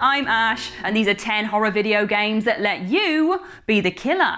I'm Ash, and these are 10 horror video games that let you be the killer.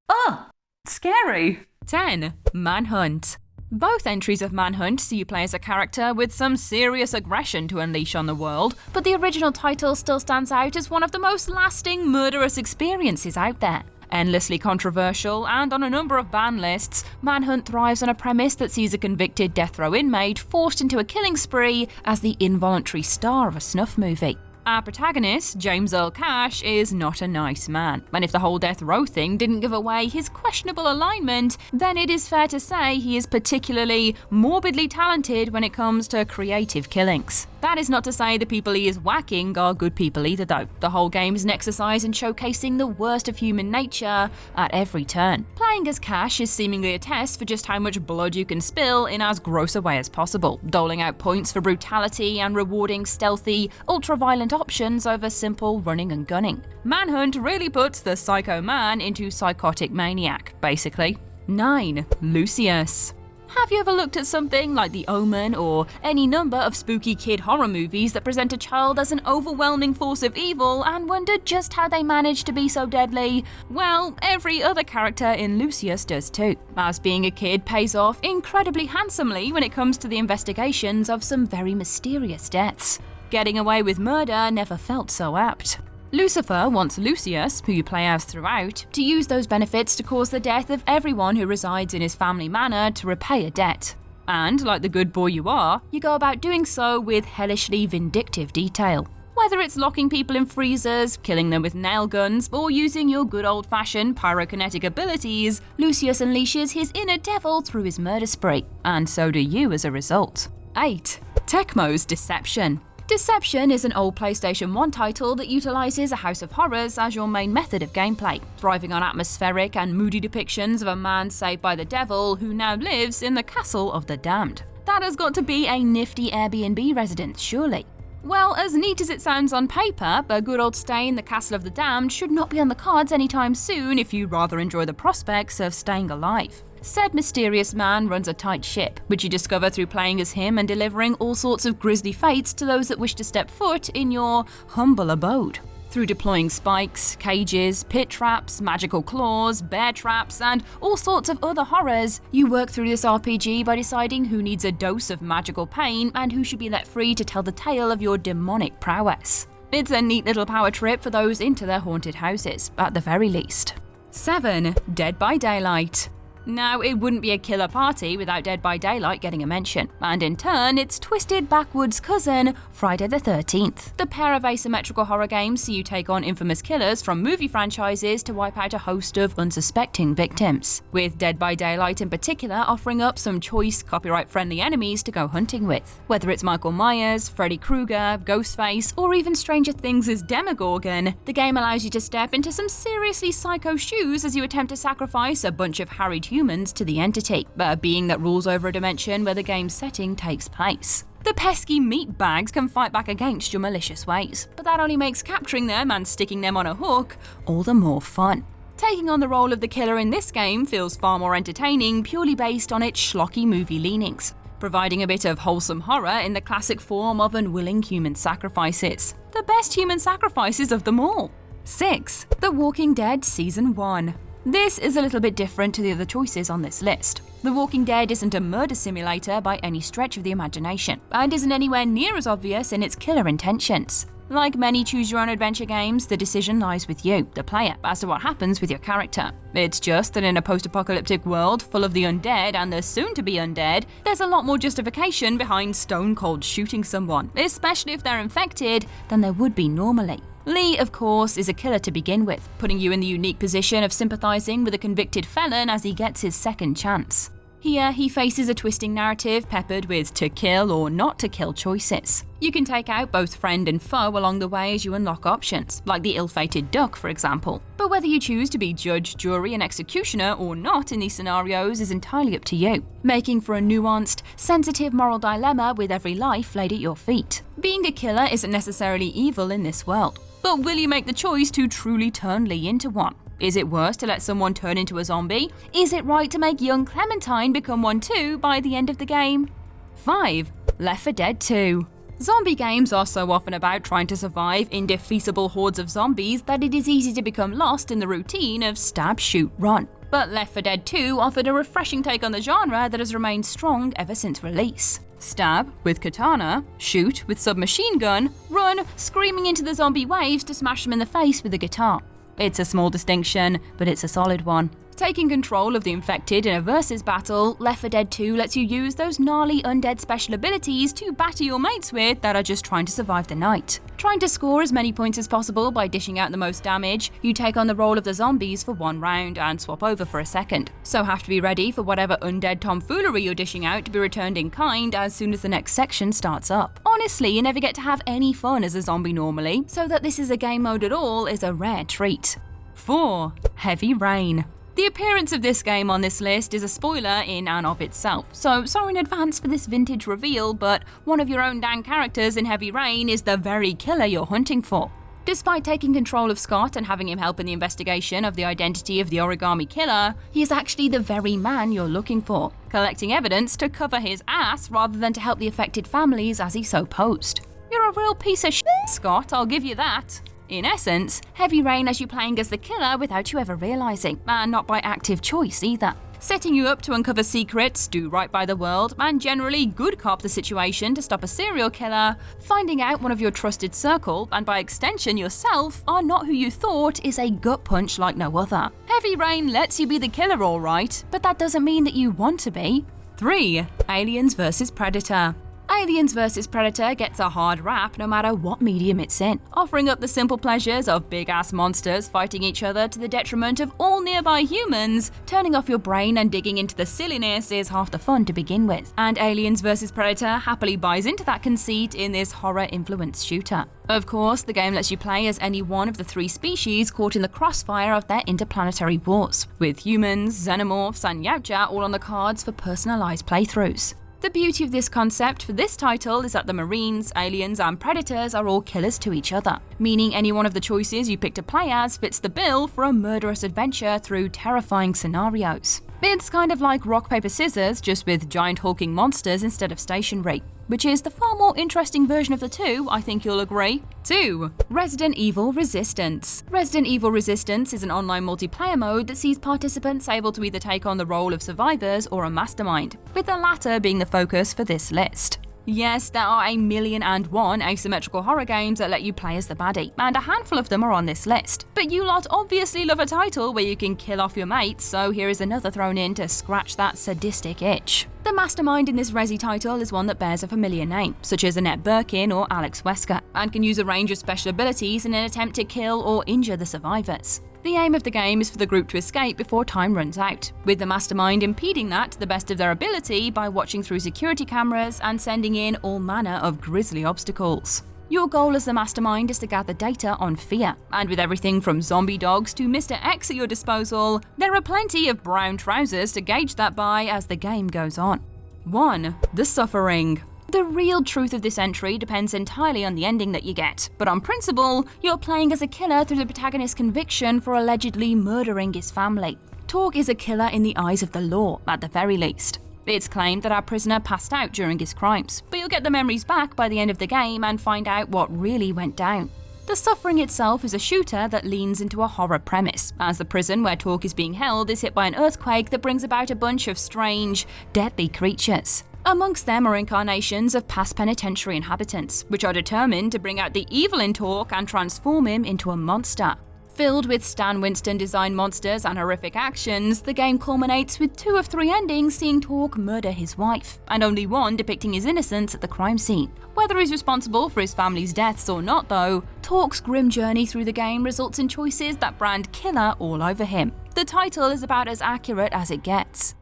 Ugh, scary. 10. Manhunt. Both entries of Manhunt see you play as a character with some serious aggression to unleash on the world, but the original title still stands out as one of the most lasting murderous experiences out there. Endlessly controversial and on a number of ban lists, Manhunt thrives on a premise that sees a convicted death row inmate forced into a killing spree as the involuntary star of a snuff movie. Our protagonist, James Earl Cash, is not a nice man, and if the whole death row thing didn't give away his questionable alignment, then it is fair to say he is particularly morbidly talented when it comes to creative killings. That is not to say the people he is whacking are good people either though. The whole game is an exercise in showcasing the worst of human nature at every turn. Playing as Cash is seemingly a test for just how much blood you can spill in as gross a way as possible, doling out points for brutality and rewarding stealthy, ultra-violent options over simple running and gunning. Manhunt really puts the psycho man into psychotic maniac, basically. 9. Lucius. Have you ever looked at something like The Omen or any number of spooky kid horror movies that present a child as an overwhelming force of evil and wondered just how they managed to be so deadly? Well, every other character in Lucius does too, as being a kid pays off incredibly handsomely when it comes to the investigations of some very mysterious deaths. Getting away with murder never felt so apt. Lucifer wants Lucius, who you play as throughout, to use those benefits to cause the death of everyone who resides in his family manor to repay a debt. And, like the good boy you are, you go about doing so with hellishly vindictive detail. Whether it's locking people in freezers, killing them with nail guns, or using your good old-fashioned pyrokinetic abilities, Lucius unleashes his inner devil through his murder spree, and so do you as a result. 8. TECMO'S Deception. Deception is an old PlayStation 1 title that utilises a house of horrors as your main method of gameplay, thriving on atmospheric and moody depictions of a man saved by the devil who now lives in the Castle of the Damned. That has got to be a nifty Airbnb residence, surely. Well, as neat as it sounds on paper, a good old stay in the Castle of the Damned should not be on the cards anytime soon if you rather enjoy the prospects of staying alive. Said mysterious man runs a tight ship, which you discover through playing as him and delivering all sorts of grisly fates to those that wish to step foot in your humble abode. Through deploying spikes, cages, pit traps, magical claws, bear traps, and all sorts of other horrors, you work through this RPG by deciding who needs a dose of magical pain and who should be let free to tell the tale of your demonic prowess. It's a neat little power trip for those into their haunted houses, at the very least. 7. Dead by Daylight. Now, it wouldn't be a killer party without Dead by Daylight getting a mention, and in turn, its twisted backwoods cousin, Friday the 13th. The pair of asymmetrical horror games see you take on infamous killers from movie franchises to wipe out a host of unsuspecting victims, with Dead by Daylight in particular offering up some choice, copyright-friendly enemies to go hunting with. Whether it's Michael Myers, Freddy Krueger, Ghostface, or even Stranger Things' Demogorgon, the game allows you to step into some seriously psycho shoes as you attempt to sacrifice a bunch of harried humans to the entity, a being that rules over a dimension where the game's setting takes place. The pesky meat bags can fight back against your malicious ways, but that only makes capturing them and sticking them on a hook all the more fun. Taking on the role of the killer in this game feels far more entertaining purely based on its schlocky movie leanings, providing a bit of wholesome horror in the classic form of unwilling human sacrifices. The best human sacrifices of them all. 6. The Walking Dead Season 1. This is a little bit different to the other choices on this list. The Walking Dead isn't a murder simulator by any stretch of the imagination, and isn't anywhere near as obvious in its killer intentions. Like many choose-your-own-adventure games, the decision lies with you, the player, as to what happens with your character. It's just that in a post-apocalyptic world full of the undead and the soon-to-be undead, there's a lot more justification behind stone-cold shooting someone, especially if they're infected, than there would be normally. Lee, of course, is a killer to begin with, putting you in the unique position of sympathizing with a convicted felon as he gets his second chance. Here, he faces a twisting narrative peppered with to kill or not to kill choices. You can take out both friend and foe along the way as you unlock options, like the ill-fated duck, for example. But whether you choose to be judge, jury, and executioner or not in these scenarios is entirely up to you, making for a nuanced, sensitive moral dilemma with every life laid at your feet. Being a killer isn't necessarily evil in this world, but will you make the choice to truly turn Lee into one? Is it worse to let someone turn into a zombie? Is it right to make young Clementine become one too by the end of the game? 5. Left 4 Dead 2. Zombie games are so often about trying to survive indefeasible hordes of zombies that it is easy to become lost in the routine of stab, shoot, run. But Left 4 Dead 2 offered a refreshing take on the genre that has remained strong ever since release. Stab with katana, shoot with submachine gun, run screaming into the zombie waves to smash them in the face with a guitar. It's a small distinction, but it's a solid one. Taking control of the infected in a versus battle, Left 4 Dead 2 lets you use those gnarly undead special abilities to batter your mates with that are just trying to survive the night. Trying to score as many points as possible by dishing out the most damage, you take on the role of the zombies for one round and swap over for a second. So have to be ready for whatever undead tomfoolery you're dishing out to be returned in kind as soon as the next section starts up. Honestly, you never get to have any fun as a zombie normally, so that this is a game mode at all is a rare treat. 4. Heavy Rain. The appearance of this game on this list is a spoiler in and of itself, so sorry in advance for this vintage reveal, but one of your own dang characters in Heavy Rain is the very killer you're hunting for. Despite taking control of Scott and having him help in the investigation of the identity of the origami killer, he is actually the very man you're looking for, collecting evidence to cover his ass rather than to help the affected families as he so posed. You're a real piece of shit, Scott, I'll give you that. In essence, Heavy Rain has you playing as the killer without you ever realising, and not by active choice either. Setting you up to uncover secrets, do right by the world, and generally good cop the situation to stop a serial killer, finding out one of your trusted circle, and by extension yourself, are not who you thought is a gut punch like no other. Heavy Rain lets you be the killer alright, but that doesn't mean that you want to be. 3. Aliens vs Predator. Aliens vs Predator gets a hard rap no matter what medium it's in, offering up the simple pleasures of big-ass monsters fighting each other to the detriment of all nearby humans. Turning off your brain and digging into the silliness is half the fun to begin with, and Aliens vs Predator happily buys into that conceit in this horror-influenced shooter. Of course, the game lets you play as any one of the 3 species caught in the crossfire of their interplanetary wars, with humans, xenomorphs, and Yautja all on the cards for personalised playthroughs. The beauty of this concept for this title is that the Marines, aliens, and predators are all killers to each other, meaning any one of the choices you pick to play as fits the bill for a murderous adventure through terrifying scenarios. It's kind of like rock, paper, scissors, just with giant hulking monsters instead of stationary, which is the far more interesting version of the two, I think you'll agree. 2. Resident Evil Resistance. Resident Evil Resistance is an online multiplayer mode that sees participants able to either take on the role of survivors or a mastermind, with the latter being the focus for this list. Yes, there are 1,000,001 asymmetrical horror games that let you play as the baddie, and a handful of them are on this list. But you lot obviously love a title where you can kill off your mates, so here is another thrown in to scratch that sadistic itch. The mastermind in this Resi title is one that bears a familiar name, such as Annette Birkin or Alex Wesker, and can use a range of special abilities in an attempt to kill or injure the survivors. The aim of the game is for the group to escape before time runs out, with the mastermind impeding that to the best of their ability by watching through security cameras and sending in all manner of grisly obstacles. Your goal as the mastermind is to gather data on fear, and with everything from zombie dogs to Mr. X at your disposal, there are plenty of brown trousers to gauge that by as the game goes on. 1. The Suffering. The real truth of this entry depends entirely on the ending that you get, but on principle, you're playing as a killer through the protagonist's conviction for allegedly murdering his family. Talk is a killer in the eyes of the law, at the very least. It's claimed that our prisoner passed out during his crimes, but you'll get the memories back by the end of the game and find out what really went down. The Suffering itself is a shooter that leans into a horror premise, as the prison where Talk is being held is hit by an earthquake that brings about a bunch of strange, deadly creatures. Amongst them are incarnations of past penitentiary inhabitants, which are determined to bring out the evil in Talk and transform him into a monster. Filled with Stan Winston-designed monsters and horrific actions, the game culminates with 2 of 3 endings seeing Talk murder his wife, and only one depicting his innocence at the crime scene. Whether he's responsible for his family's deaths or not though, Talk's grim journey through the game results in choices that brand killer all over him. The title is about as accurate as it gets.